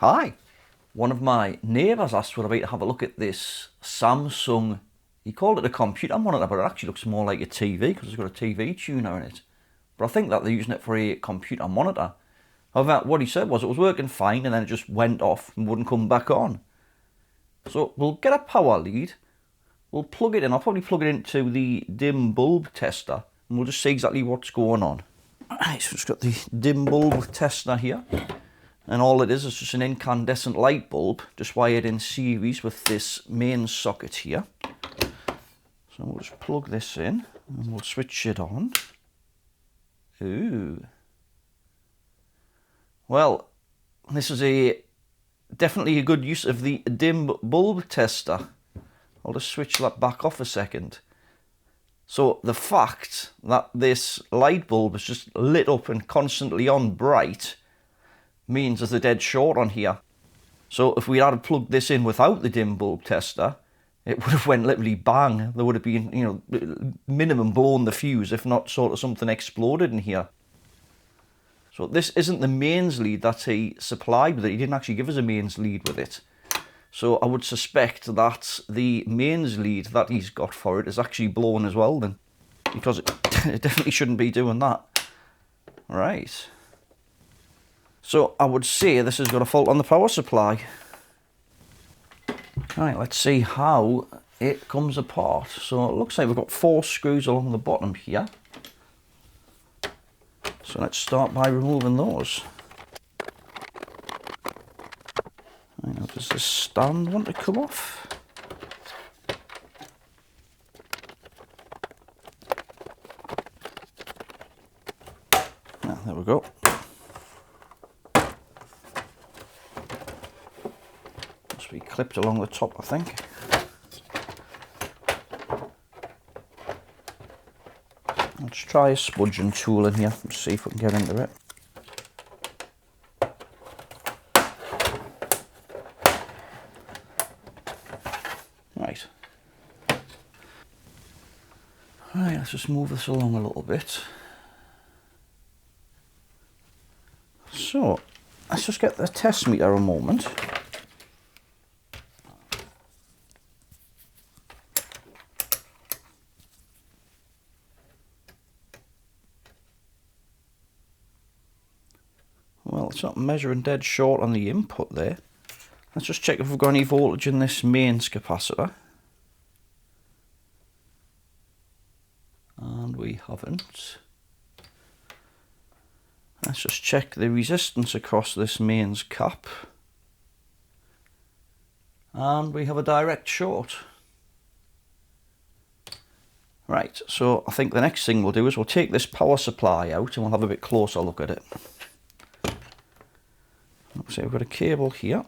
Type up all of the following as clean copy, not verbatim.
Hi, one of my neighbours asked would I be to have a look at this Samsung, he called it a computer monitor, but it actually looks more like a TV because it's got a TV tuner in it. But I think that they're using it for a computer monitor. However, what he said was it was working fine and then it just went off and wouldn't come back on. So we'll get a power lead, we'll plug it in, I'll probably plug it into the dim bulb tester and we'll just see exactly what's going on. Alright, so it's got the dim bulb tester here. And all it is just an incandescent light bulb, just wired in series with this main socket here. So we'll just plug this in and we'll switch it on. Ooh. Well, this is definitely a good use of the dim bulb tester. I'll just switch that back off a second. So the fact that this light bulb is just lit up and constantly on bright means there's a dead short on here. So if we had plugged this in without the dim bulb tester, it would have went literally bang. There would have been, you know, minimum blown the fuse, if not sort of something exploded in here. So this isn't the mains lead that he supplied with it. He didn't actually give us a mains lead with it. So I would suspect that the mains lead that he's got for it is actually blown as well then, because it definitely shouldn't be doing that. Right. So I would say this has got a fault on the power supply. Right, let's see how it comes apart. So it looks like we've got 4 screws along the bottom here. So let's start by removing those. Right, now does this stand want to come off? Ah, there we go. Must be clipped along the top, I think. Let's try a spudging tool in here and see if we can get into it. Right. Right, let's just move this along a little bit. So, let's just get the test meter a moment. Well, it's not measuring dead short on the input there. Let's just check if we've got any voltage in this mains capacitor. And we haven't. Let's just check the resistance across this mains cap. And we have a direct short. Right, so I think the next thing we'll do is we'll take this power supply out and we'll have a bit closer look at it. So we've got a cable here.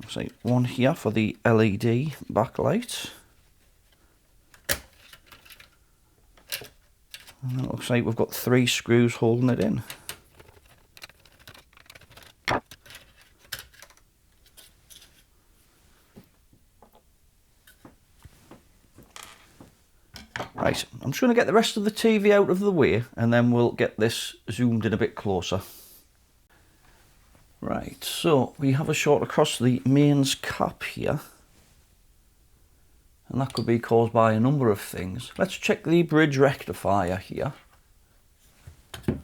Looks like one here for the LED backlight. And it looks like we've got 3 screws holding it in. Right, I'm just going to get the rest of the TV out of the way and then we'll get this zoomed in a bit closer. Right, so we have a short across the mains cap here. And that could be caused by a number of things. Let's check the bridge rectifier here. So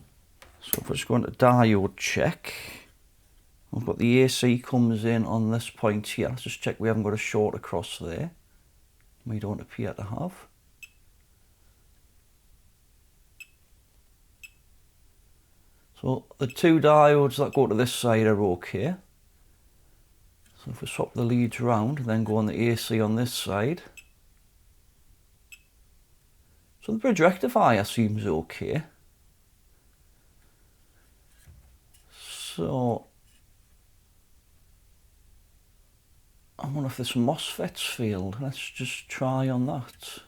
if we're just going to diode check, we've got the AC comes in on this point here. Let's just check we haven't got a short across there. We don't appear to have. So the 2 diodes that go to this side are okay. So if we swap the leads round and then go on the AC on this side. So the bridge rectifier seems okay. So I wonder if this MOSFET's failed. Let's just try on that.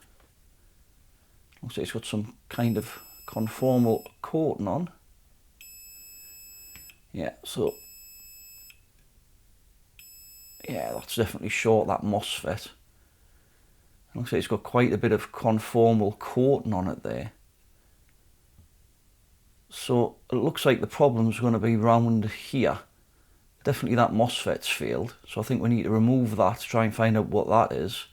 Looks like it's got some kind of conformal coating on. Yeah, so yeah, that's definitely short, that MOSFET. Looks like it's got quite a bit of conformal coating on it there. So it looks like the problem's going to be round here. Definitely that MOSFET's failed, so I think we need to remove that, try and find out what that is,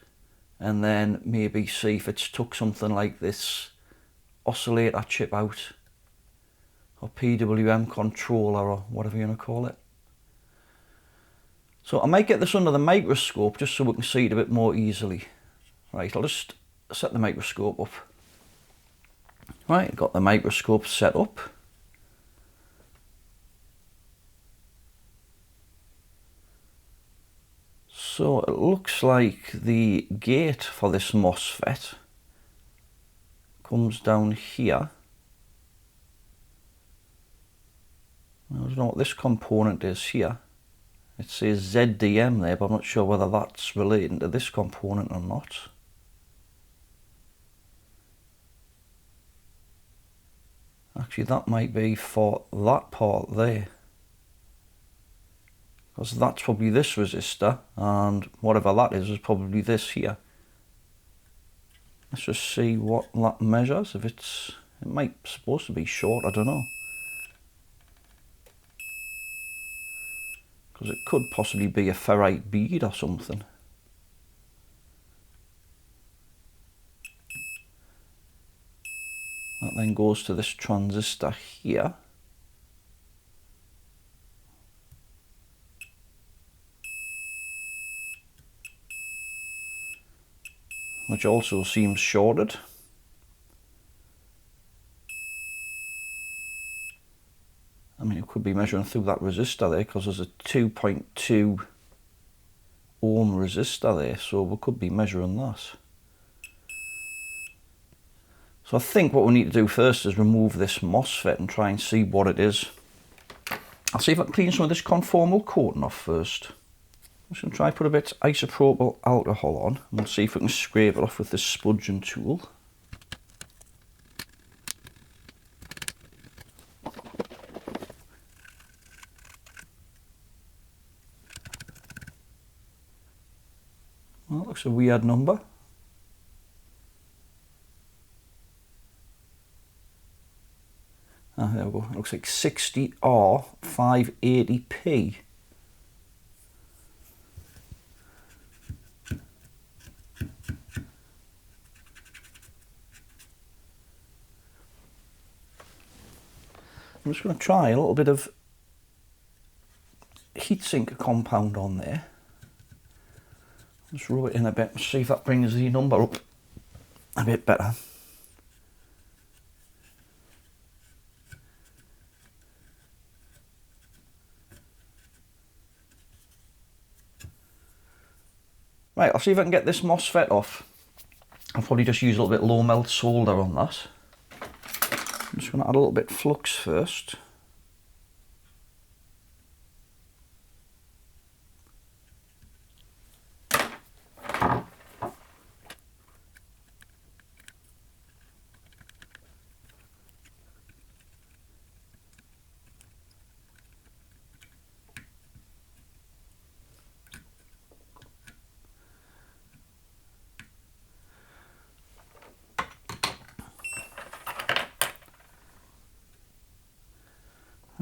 and then maybe see if it's took something like this oscillator chip out, or PWM controller, or whatever you want to call it. So I might get this under the microscope just so we can see it a bit more easily. Right, I'll just set the microscope up. Right, got the microscope set up. So it looks like the gate for this MOSFET comes down here. I don't know what this component is here. It says ZDM there, but I'm not sure whether that's relating to this component or not. Actually, that might be for that part there. Because that's probably this resistor, and whatever that is probably this here. Let's just see what that measures. If it might be supposed to be short, I don't know. Because it could possibly be a ferrite bead or something. That then goes to this transistor here. Which also seems shorted. I mean, it could be measuring through that resistor there, because there's a 2.2 ohm resistor there, so we could be measuring that. So I think what we need to do first is remove this MOSFET and try and see what it is. I'll see if I can clean some of this conformal coating off first. I'm just going to try put a bit isopropyl alcohol on, and we'll see if we can scrape it off with this spudging tool. Well, that looks a weird number. Ah, there we go. It looks like 60R580P. I'm just going to try a little bit of heatsink compound on there. Just rub it in a bit and see if that brings the number up a bit better. Right, I'll see if I can get this MOSFET off. I'll probably just use a little bit low melt solder on that. I'm just going to add a little bit of flux first.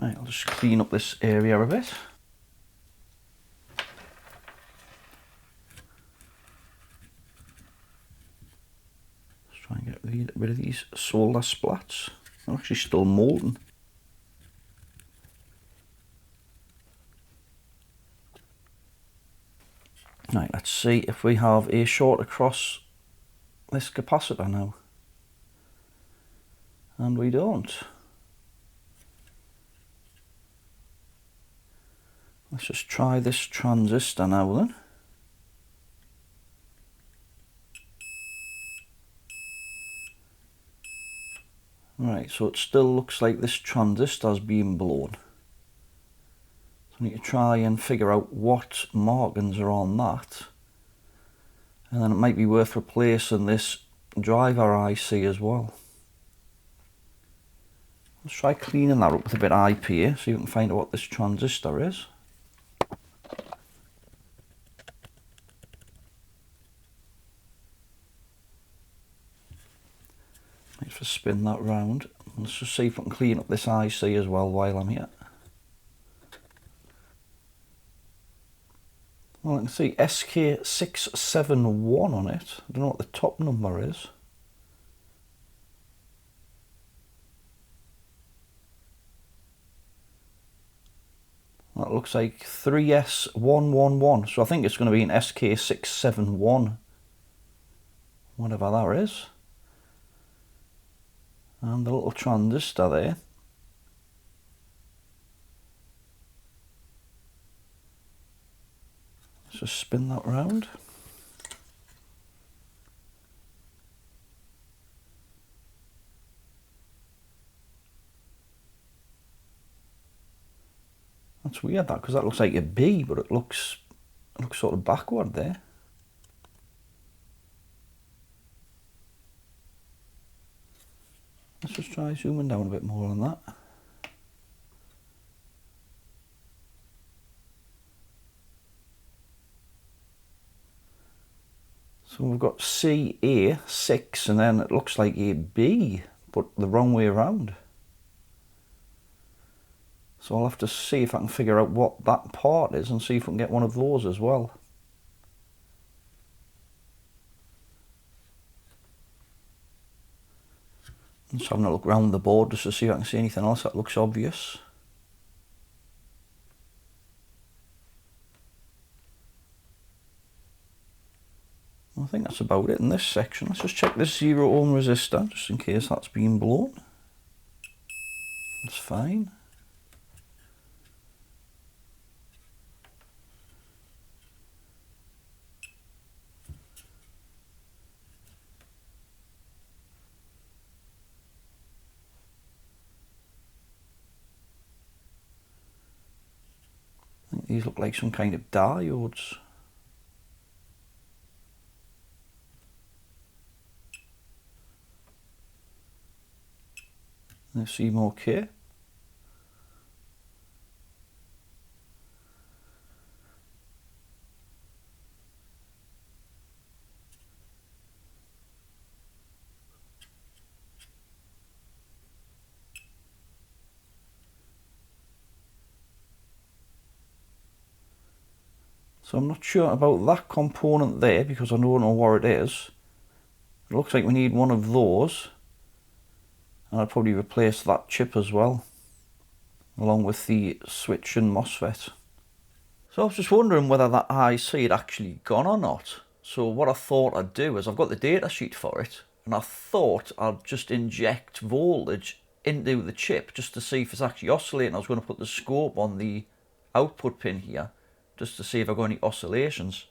Right, I'll just clean up this area a bit. Let's try and get rid of these solder splats. They're actually still molten. Right, let's see if we have a short across this capacitor now. And we don't. Let's just try this transistor now then. Right, so it still looks like this transistor's being blown. So I need to try and figure out what markings are on that. And then it might be worth replacing this driver IC as well. Let's try cleaning that up with a bit of IPA so you can find out what this transistor is. Let's just spin that round. Let's just see if I can clean up this IC as well while I'm here. Well, I can see SK671 on it. I don't know what the top number is. That looks like 3S111, so I think it's going to be an SK671, whatever that is. And the little transistor there. Let's just spin that round. That's weird, that, because that looks like a B, but it looks sort of backward there. Let's just try zooming down a bit more on that. So we've got CA6 and then it looks like a B, but the wrong way around. So I'll have to see if I can figure out what that part is and see if we can get one of those as well. Just having a look around the board just to see if I can see anything else that looks obvious. I think that's about it in this section. Let's just check this 0 ohm resistor just in case that's been blown. That's fine. I think these look like some kind of diodes. Let's see more K. So I'm not sure about that component there because I don't know what it is. It looks like we need one of those. And I'd probably replace that chip as well, along with the switch and MOSFET. So I was just wondering whether that IC had actually gone or not. So what I thought I'd do is I've got the data sheet for it, and I thought I'd just inject voltage into the chip just to see if it's actually oscillating. I was going to put the scope on the output pin here just to see if I've got any oscillations.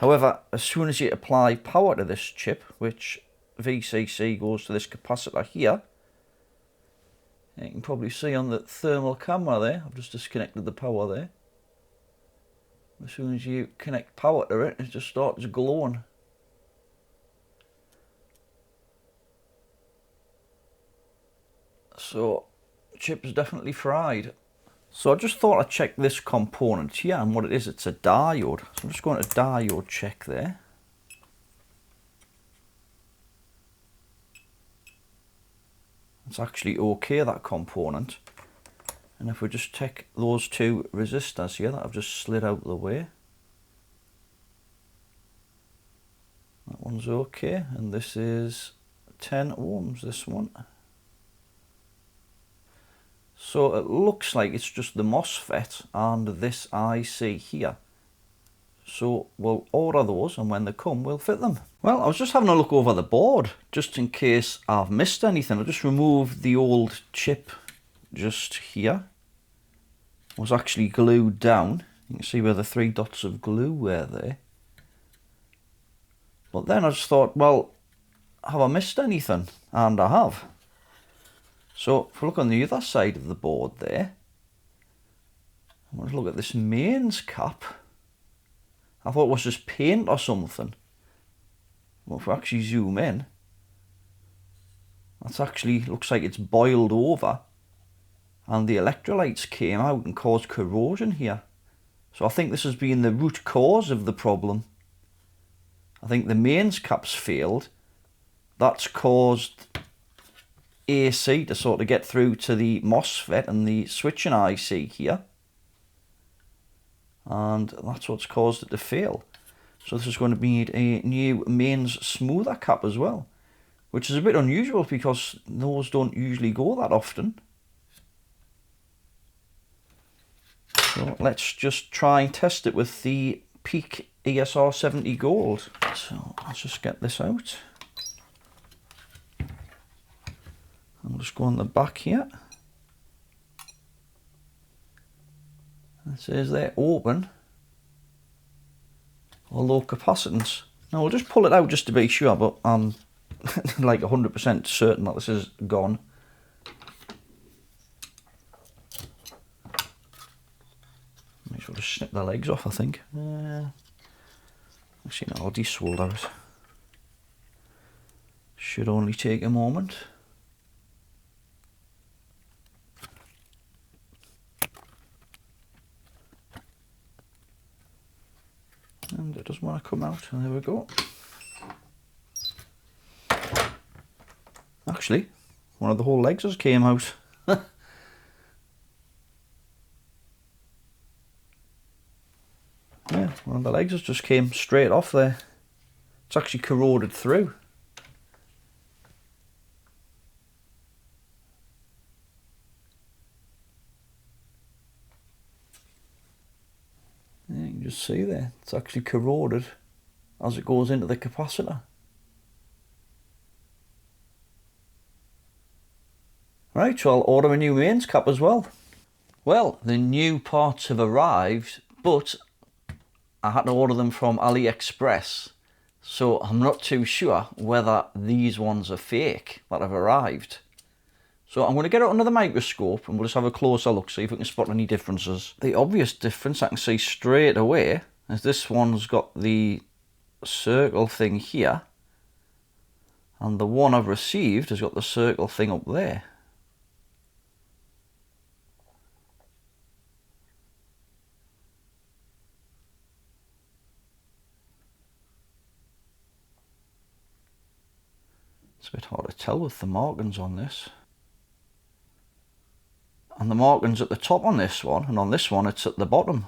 However, as soon as you apply power to this chip, which VCC goes to this capacitor here, you can probably see on the thermal camera there, I've just disconnected the power there. As soon as you connect power to it, it just starts glowing. So, chip is definitely fried. So I just thought I'd check this component here, and what it is, it's a diode. So I'm just going to diode check there. It's actually okay, that component. And if we just take those two resistors here that I've just slid out of the way. That one's okay, and this is 10 ohms, this one. So it looks like it's just the MOSFET and this IC here. So we'll order those, and when they come, we'll fit them. Well, I was just having a look over the board, just in case I've missed anything. I just removed the old chip just here. It was actually glued down. You can see where the 3 dots of glue were there. But then I just thought, well, have I missed anything? And I have. So if we look on the other side of the board there, I'm going to look at this mains cap. I thought it was just paint or something. Well, if we actually zoom in, that's actually looks like it's boiled over, and the electrolytes came out and caused corrosion here. So I think this has been the root cause of the problem. I think the mains cap's failed. That's caused AC to sort of get through to the MOSFET and the switching IC here. And that's what's caused it to fail. So this is going to need a new mains smoother cap as well, which is a bit unusual because those don't usually go that often. So let's just try and test it with the Peak ESR 70 Gold. So let's just get this out. I'll just go on the back here. It says they're open or low capacitance. Now we'll just pull it out just to be sure, but I'm like 100% certain that this is gone. Might as well just snip the legs off, I think. Actually, no, I'll de-swole out. Should only take a moment. And it doesn't want to come out, and there we go. Actually, one of the whole legs just came out. Yeah, one of the legs just came straight off there. It's actually corroded through. Yeah, you can just see there, it's actually corroded as it goes into the capacitor. Right, so I'll order a new mains cap as well. Well, the new parts have arrived, but I had to order them from AliExpress, so I'm not too sure whether these ones are fake that have arrived. So I'm going to get it under the microscope and we'll just have a closer look, see if we can spot any differences. The obvious difference I can see straight away is this one's got the circle thing here, and the one I've received has got the circle thing up there. It's a bit hard to tell with the markings on this. And the markings at the top on this one, and on this one it's at the bottom.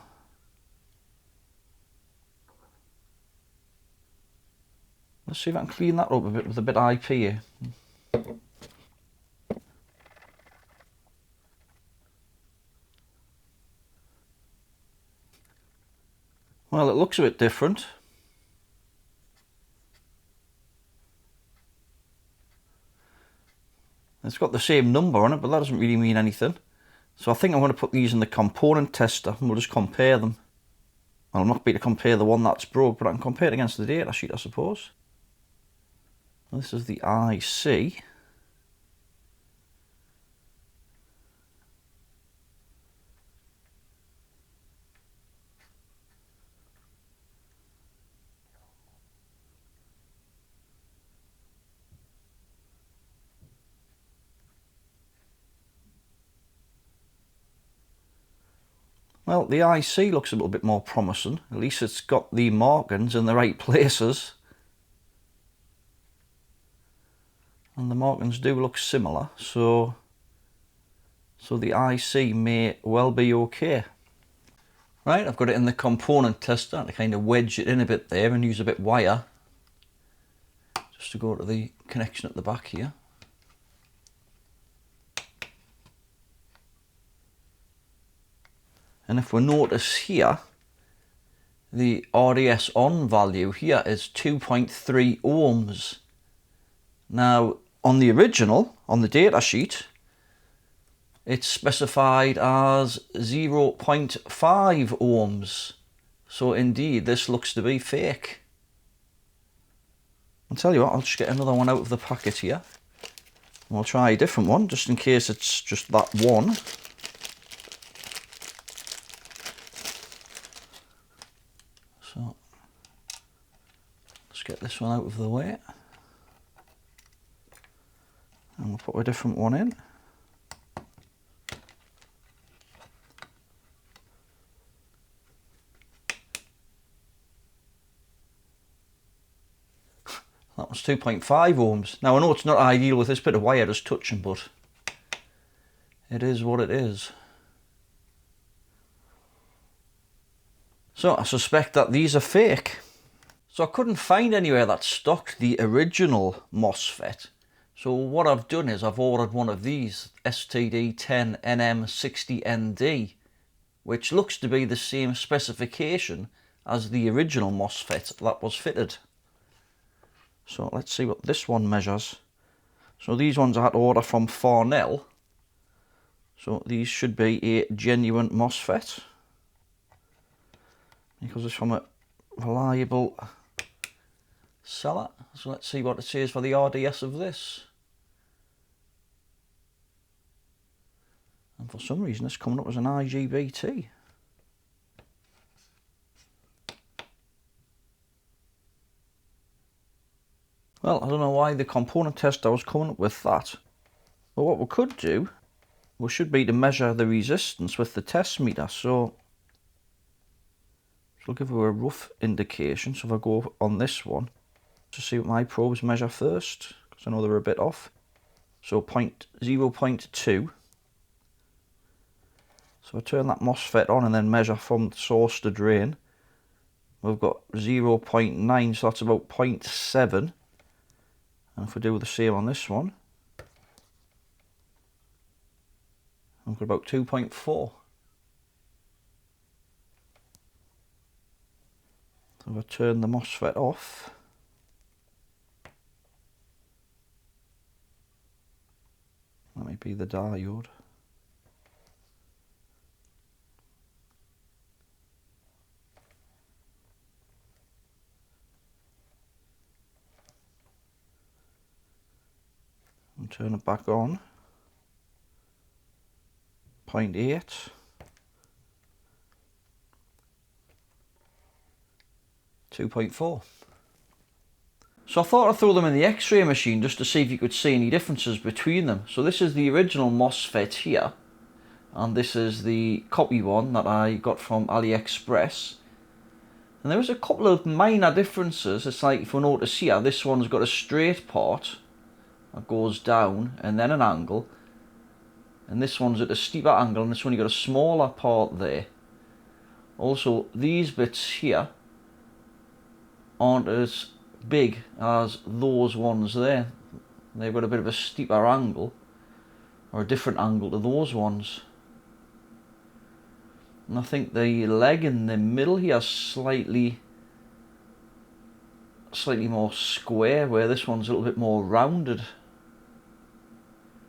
Let's see if I can clean that up a bit with a bit of IP here. Well, it looks a bit different. It's got the same number on it, but that doesn't really mean anything. So I think I'm going to put these in the component tester and we'll just compare them. Well, I'm not going to compare the one that's broke, but I can compare it against the data sheet, I suppose. Well, this is the IC. Well, the IC looks a little bit more promising. At least it's got the markings in the right places. And the markings do look similar, so the IC may well be okay. Right, I've got it in the component tester to kind of wedge it in a bit there and use a bit of wire just to go to the connection at the back here. And if we notice here, the RDS on value here is 2.3 ohms. Now, on the original, on the data sheet, it's specified as 0.5 ohms. So indeed, this looks to be fake. I'll tell you what, I'll just get another one out of the packet here. We'll try a different one, just in case it's just that one. So, let's get this one out of the way. And we'll put a different one in. That That was 2.5 ohms. Now I know it's not ideal with this bit of wire just touching, but it is what it is. So I suspect that these are fake. So I couldn't find anywhere that stocked the original MOSFET. So what I've done is I've ordered one of these, STD10NM60ND, which looks to be the same specification as the original MOSFET that was fitted. So let's see what this one measures. So these ones I had to order from Farnell. So these should be a genuine MOSFET, because it's from a reliable seller. So let's see what it says for the RDS of this. And for some reason it's coming up as an IGBT. Well, I don't know why the component tester was coming up with that. But what we could do, we should be to measure the resistance with the test meter. So it'll give you a rough indication. So if I go on this one, to see what my probes measure first, because I know they're a bit off. So 0.2. So I turn that MOSFET on and then measure from source to drain. We've got 0.9, so that's about 0.7. And if we do the same on this one, we've got about 2.4. So if I turn the MOSFET off, that might be the diode. And turn it back on. 0.8. 2.4. So I thought I'd throw them in the X-ray machine just to see if you could see any differences between them. So this is the original MOSFET here, and this is the copy one that I got from AliExpress. And there was a couple of minor differences. It's like, if you notice here, this one's got a straight part that goes down and then an angle, and this one's at a steeper angle, and this one you got a smaller part there. Also, these bits here aren't as big as those ones there. They've got a bit of a steeper angle, or a different angle to those ones. And I think the leg in the middle here is slightly more square, where this one's a little bit more rounded.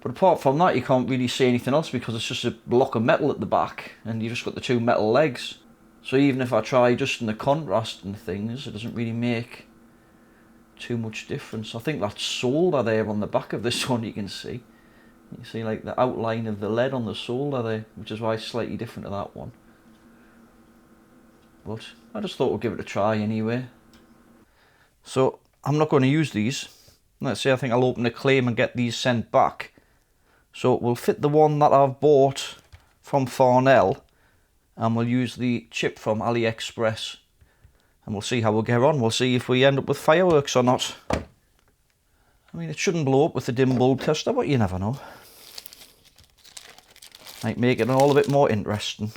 But apart from that, you can't really see anything else, because it's just a block of metal at the back and you just got the two metal legs. So even if I try just in the contrast and things, it doesn't really make too much difference. I think that's solder there on the back of this one, you can see. You can see like the outline of the lead on the solder there, which is why it's slightly different to that one. But I just thought we'd give it a try anyway. So I'm not going to use these. Let's say I think I'll open a claim and get these sent back. So we'll fit the one that I've bought from Farnell, and we'll use the chip from AliExpress, and we'll see how we'll get on. We'll see if we end up with fireworks or not. I mean, it shouldn't blow up with the dim bulb tester, but you never know. Might make it all a bit more interesting.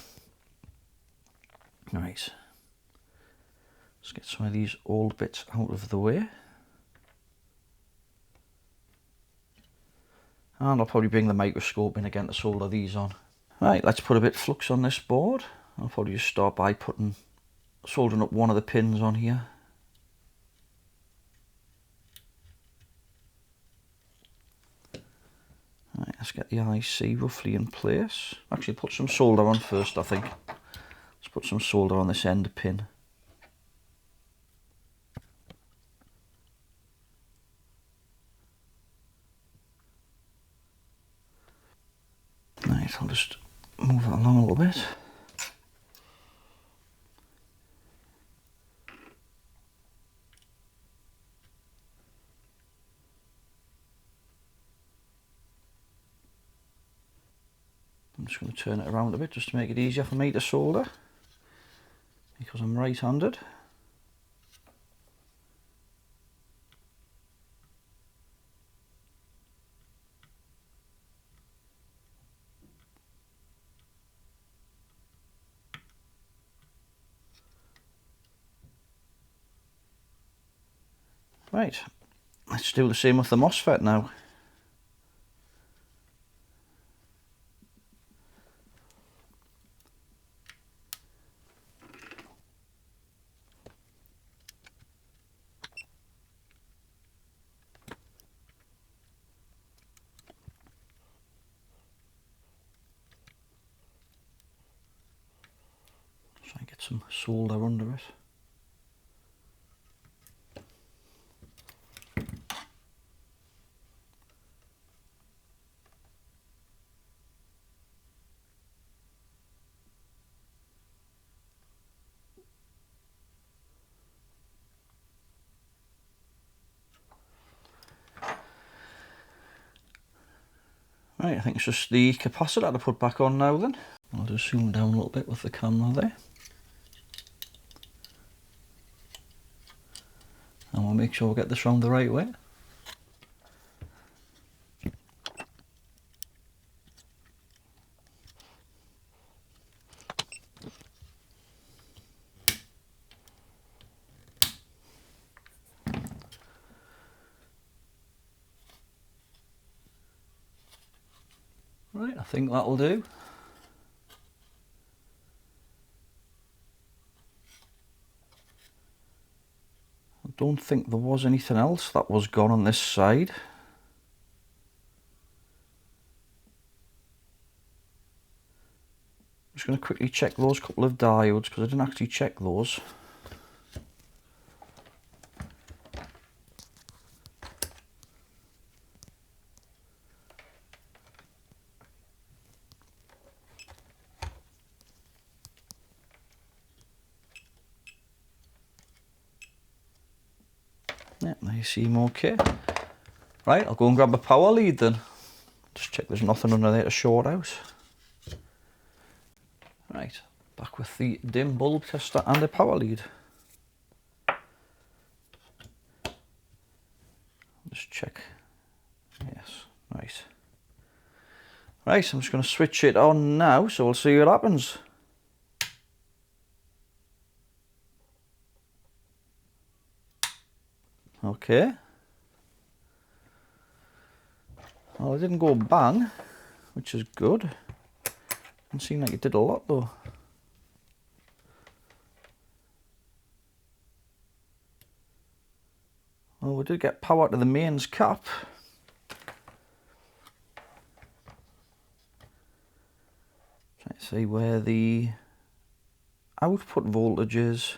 Right, let's get some of these old bits out of the way. And I'll probably bring the microscope in again to solder these on. Right, let's put a bit of flux on this board. I'll probably just start by soldering up one of the pins on here. Right, let's get the IC roughly in place. Actually, put some solder on first, I think. Let's put some solder on this end pin. Right, I'll just move that along a little bit. I'm just going to turn it around a bit just to make it easier for me to solder, because I'm right-handed. Right, let's do the same with the MOSFET now. Try and get some solder under it. Right, I think it's just the capacitor to put back on now then. I'll just zoom down a little bit with the camera there. And we'll make sure we get this round the right way. Right, I think that'll do. I don't think there was anything else that was gone on this side. I'm just going to quickly check those couple of diodes because I didn't actually check those. Yeah, they seem okay. Right, I'll go and grab a power lead then. Just check there's nothing under there to short out. Right, back with the dim bulb tester and a power lead. Just check. Yes, right. Right, I'm just going to switch it on now, so we'll see what happens. Okay. Well, it didn't go bang, which is good. It seemed like it did a lot though. Well, we did get power to the mains cap. Trying to see where the output voltage is.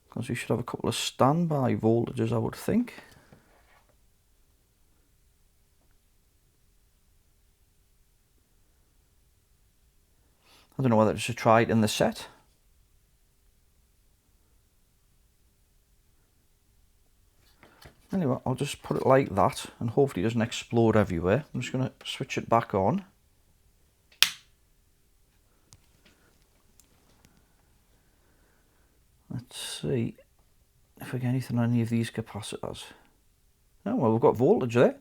Because we should have a couple of standby voltages, I would think. I don't know whether I should try it in the set. Anyway, I'll just put it like that and hopefully it doesn't explode everywhere. I'm just going to switch it back on. Let's see if we get anything on any of these capacitors. Oh, well, we've got voltage there.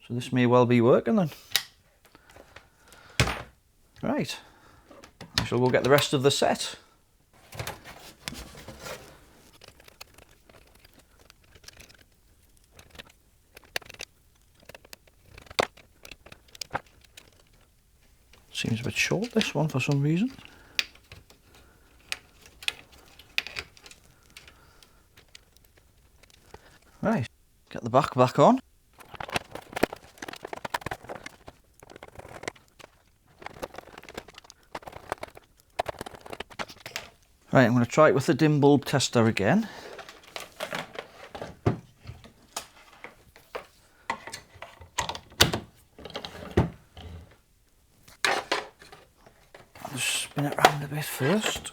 So this may well be working then. Right, I shall go get the rest of the set. Seems a bit short, this one, for some reason. Right, get the back on. Right, I'm going to try it with the dim bulb tester again. I'll just spin it around a bit first.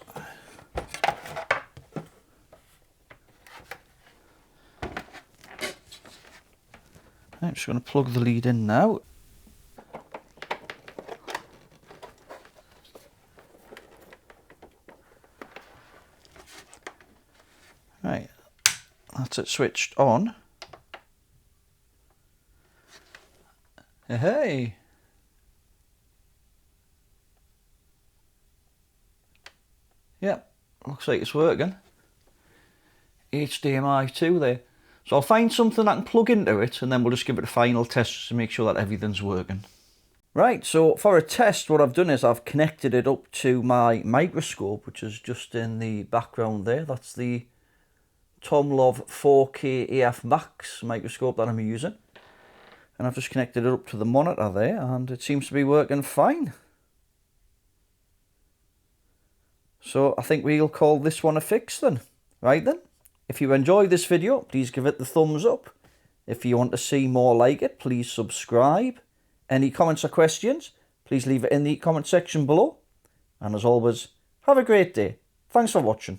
I'm just going to plug the lead in now. Right, that's it switched on. Hey! Yeah, looks like it's working. HDMI 2 there. So I'll find something I can plug into it and then we'll just give it a final test just to make sure that everything's working. Right, so for a test what I've done is I've connected it up to my microscope, which is just in the background there. That's the TOMLOV 4K-AF Max microscope that I'm using. And I've just connected it up to the monitor there and it seems to be working fine. So I think we'll call this one a fix then. Right then, if you enjoyed this video, please give it the thumbs up. If you want to see more like it, please subscribe. Any comments or questions, please leave it in the comment section below. And as always, have a great day. Thanks for watching.